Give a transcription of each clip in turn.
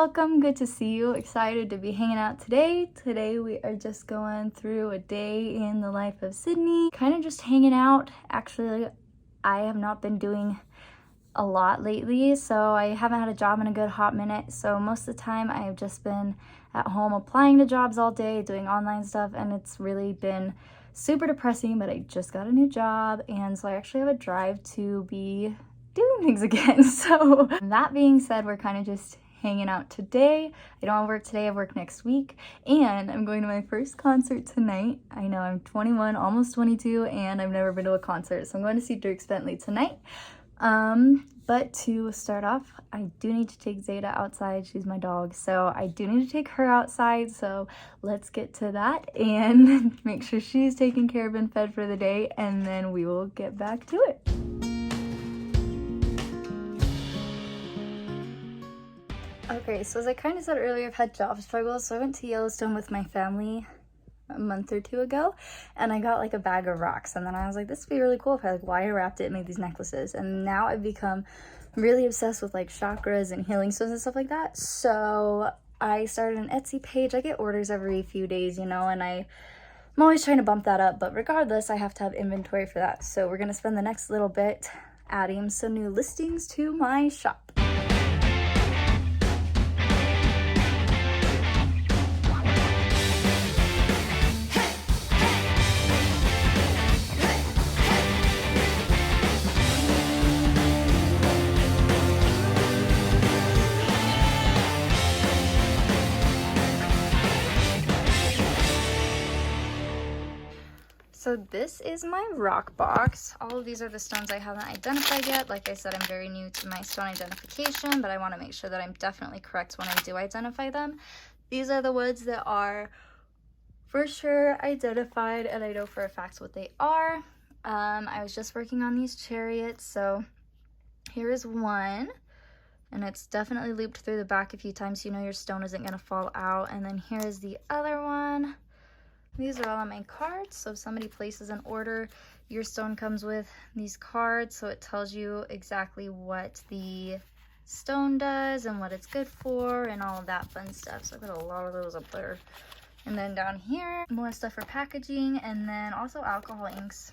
welcome. Good to see you. Excited to be hanging out today. Today we are just going through a day in the life of Sydney. Kind of just hanging out. Actually, I have not been doing a lot lately, so I haven't had a job in a good hot minute. So most of the time I have just been at home applying to jobs all day, doing online stuff, and it's really been super depressing, but I just got a new job, and so I actually have a drive to be doing things again. So that being said, we're kind of just hanging out today. I don't have work today, I have work next week, and I'm going to my first concert tonight. I know I'm 21, almost 22, and I've never been to a concert, so I'm going to see Dierks Bentley tonight. But to start off, I do need to take Zeta outside. She's my dog, so I do need to take her outside, so let's get to that and make sure she's taken care of and fed for the day, and then we will get back to it. Okay, so as I kind of said earlier, I've had job struggles, so I went to Yellowstone with my family a month or two ago, and I got like a bag of rocks, and then I was like, this would be really cool if I like wire wrapped it and made these necklaces. And now I've become really obsessed with like chakras and healing stones and stuff like that, so I started an Etsy page. I get orders every few days, you know, and I'm always trying to bump that up, but regardless, I have to have inventory for that. So we're gonna spend the next little bit adding some new listings to my shop. So this is my rock box. All of these are the stones I haven't identified yet. Like I said, I'm very new to my stone identification, but I want to make sure that I'm definitely correct when I do identify them. These are the woods that are for sure identified, and I know for a fact what they are. I was just working on these chariots, so here is one, and it's definitely looped through the back a few times, so you know your stone isn't going to fall out. And then here is the other one. These are all on my cards, so if somebody places an order, your stone comes with these cards, so it tells you exactly what the stone does and what it's good for and all of that fun stuff. So I've got a lot of those up there. And then down here, more stuff for packaging, and then also alcohol inks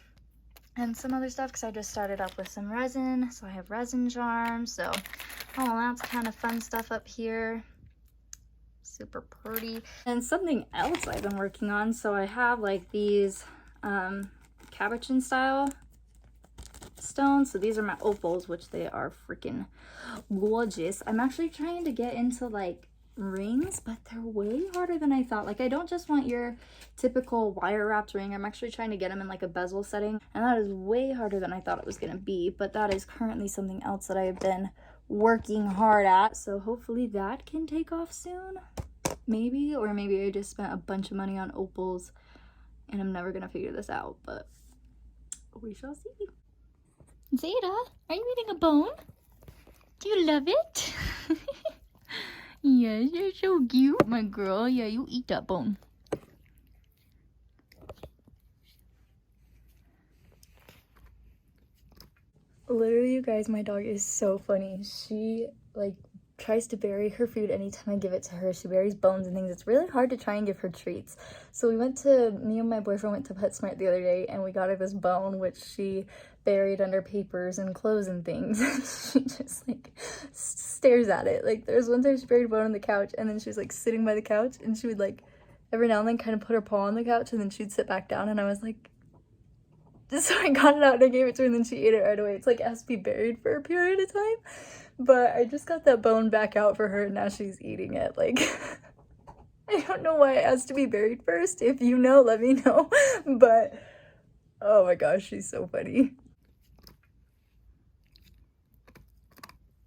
and some other stuff, because I just started up with some resin, so I have resin charms. So that's kind of fun stuff up here. Super pretty. And something else I've been working on, so I have like these capuchin style stones. So these are my opals, which they are freaking gorgeous. I'm actually trying to get into like rings, but they're way harder than I thought. Like, I don't just want your typical wire wrapped ring. I'm actually trying to get them in like a bezel setting, and that is way harder than I thought it was gonna be. But that is currently something else that I have been working hard at, so hopefully that can take off soon. Maybe, or maybe I just spent a bunch of money on opals and I'm never gonna figure this out, but we shall see. Zeta, are you eating a bone? Do you love it? Yes, you're so cute, my girl. Yeah, you eat that bone. Literally, you guys, my dog is so funny. She like tries to bury her food anytime I give it to her. She buries bones and things. It's really hard to try and give her treats. So me and my boyfriend went to PetSmart the other day, and we got her this bone, which she buried under papers and clothes and things. And she just like stares at it. Like, there's one time she buried a bone on the couch, and then she was like sitting by the couch, and she would like every now and then kind of put her paw on the couch, and then she'd sit back down, and I was like, so I got it out and I gave it to her, and then she ate it right away. It's like it has to be buried for a period of time. But I just got that bone back out for her, and now she's eating it. Like, I don't know why it has to be buried first. If you know, let me know. But, oh my gosh, she's so funny.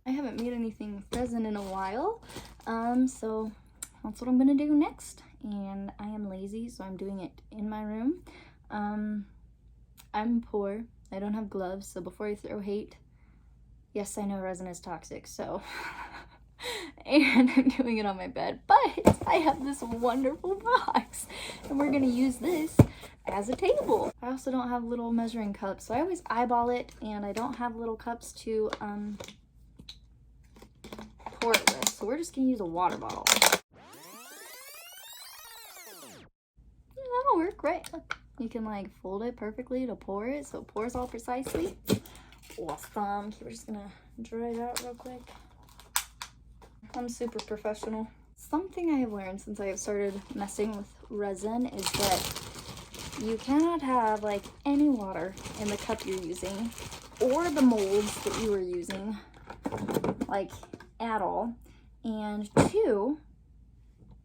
I haven't made anything with resin in a while. So that's what I'm gonna do next. And I am lazy, so I'm doing it in my room. I'm poor. I don't have gloves, so before I throw hate, yes, I know resin is toxic, so and I'm doing it on my bed, but I have this wonderful box, and we're gonna use this as a table. I also don't have little measuring cups, so I always eyeball it, and I don't have little cups to pour it with. so we're just gonna use a water bottle. That'll work, right? Look, you can like fold it perfectly to pour it, so it pours all precisely. Awesome. Okay, we're just gonna dry it out real quick. I'm super professional. Something I have learned since I have started messing with resin is that you cannot have like any water in the cup you're using or the molds that you are using, like at all. And two,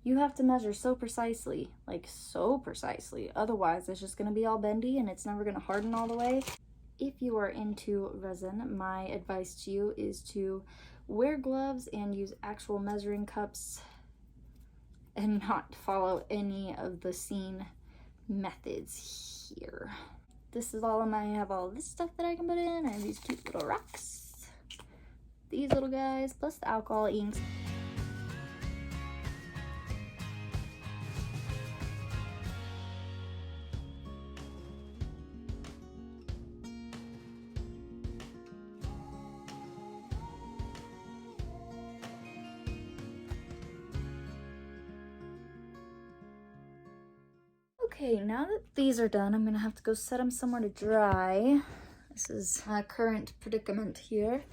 you have to measure so precisely, like so precisely. Otherwise, it's just gonna be all bendy and it's never gonna harden all the way. If you are into resin, my advice to you is to wear gloves and use actual measuring cups and not follow any of the scene methods here. This is all I have all this stuff that I can put in. I have these cute little rocks, these little guys, plus the alcohol inks. Okay, now that these are done, I'm gonna have to go set them somewhere to dry. This is a current predicament here.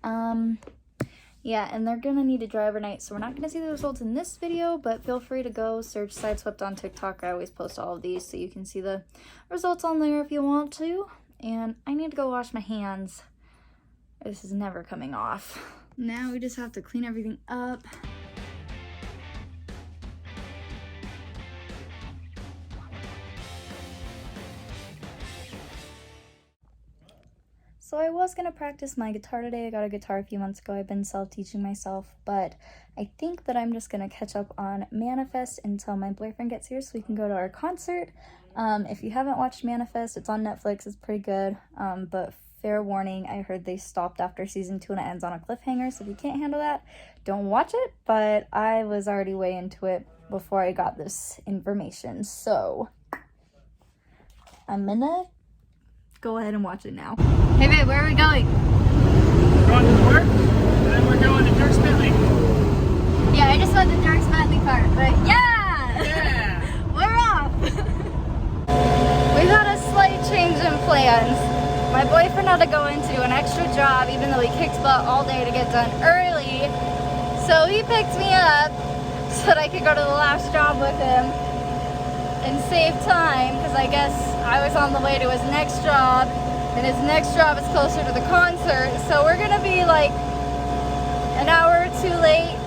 Yeah, and they're gonna need to dry overnight, so we're not gonna see the results in this video, but feel free to go search Sideswept on TikTok. I always post all of these, so you can see the results on there if you want to. And I need to go wash my hands. This is never coming off. Now we just have to clean everything up. So I was going to practice my guitar today. I got a guitar a few months ago. I've been self-teaching myself, but I think that I'm just going to catch up on Manifest until my boyfriend gets here so we can go to our concert. If you haven't watched Manifest, it's on Netflix. It's pretty good, but fair warning, I heard they stopped after season 2 and it ends on a cliffhanger, so if you can't handle that, don't watch it, but I was already way into it before I got this information, so I'm gonna go ahead and watch it now. Hey babe, where are we going? We're going to work, and then we're going to Dirk's Bentley. Yeah, I just went to Dirk's Bentley part, but yeah! Yeah! We're off! We've had a slight change in plans. My boyfriend had to go in to do an extra job, even though he kicked butt all day to get done early. So he picked me up so that I could go to the last job with him and save time, because I guess I was on the way to his next job, and his next job is closer to the concert, so we're gonna be like an hour or two late.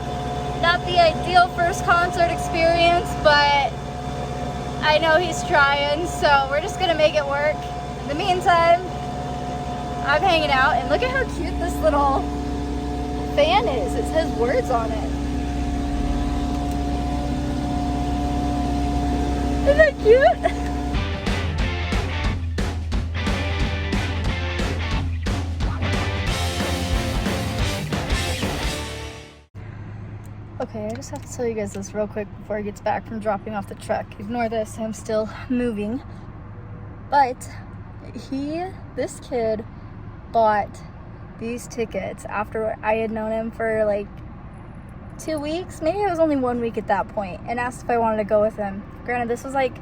Not the ideal first concert experience, but I know he's trying, so we're just gonna make it work. In the meantime, I'm hanging out, and look at how cute this little fan is. It says words on it. Isn't that cute? Okay, I just have to tell you guys this real quick before he gets back from dropping off the truck. Ignore this, I'm still moving. But this kid bought these tickets after I had known him for like 2 weeks. Maybe it was only 1 week at that point, and asked if I wanted to go with him. Granted, this was like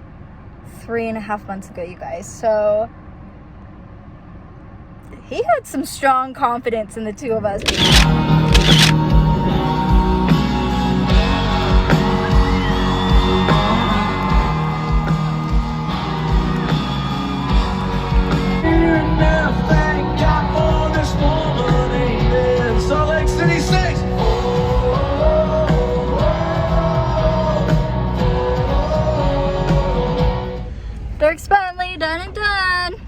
3.5 months ago, you guys, so he had some strong confidence in the two of us. Dirk's Bentley, done and done.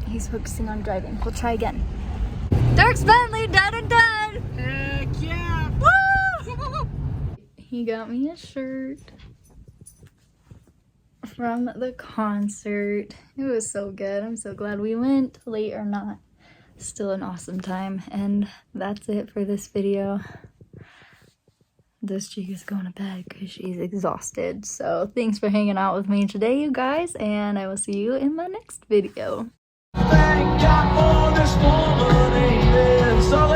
He's focusing on driving. We'll try again. Dirk's Bentley, done and done. Heck yeah! Woo! He got me a shirt from the concert. It was so good. I'm so glad we went, late or not. Still an awesome time. And that's it for this video. This chick is going to bed because she's exhausted. So thanks for hanging out with me today, you guys, and I will see you in my next video. Thank God for this woman, amen. So